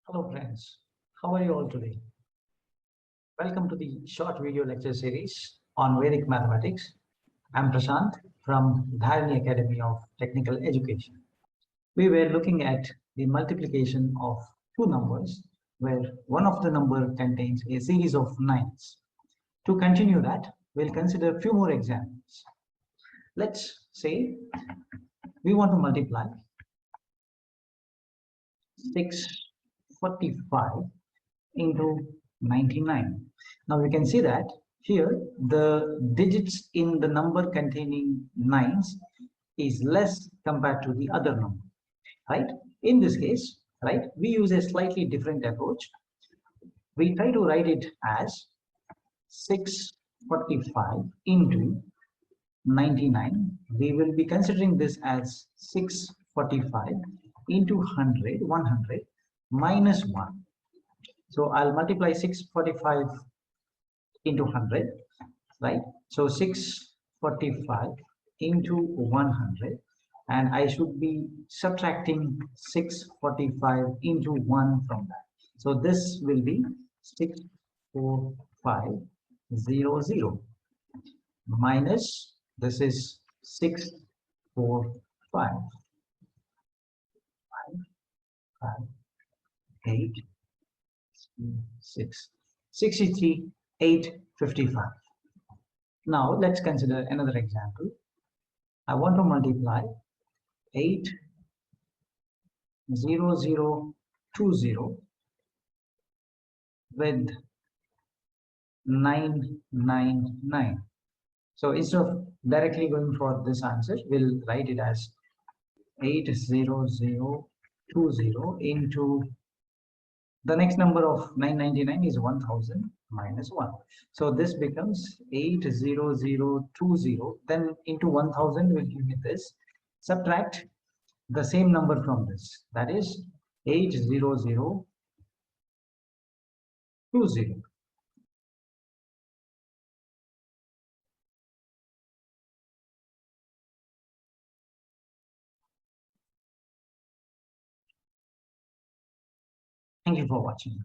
Hello friends, how are you all today? Welcome to the short video lecture series on Vedic mathematics. I'm Prashanth from Dhaarini Academy of Technical Education. We were looking at the multiplication of two numbers where one of the number contains a series of nines. To continue that, we'll consider a few more examples. Let's say we want to multiply 645 into 99. Now we can see that here the digits in the number containing nines is less compared to the other number, right? In this case, right, we use a slightly different approach. We try to write it as 645 into 99. We will be considering this as 645 into 100 minus 1. So I'll multiply 645 into 100, right? So 645 into 100, and I should be subtracting 645 into 1 from that. So this will be 64500 minus this is 645 8 63,855. Now let's consider another example. I want to multiply 80020 with 999. So instead of directly going for this answer, we'll write it as 80020 into the next number of 999 is 1000 minus 1. So this becomes 80020. Then into 1000 will give me this. Subtract the same number from this. That is 80020. Thank you for watching.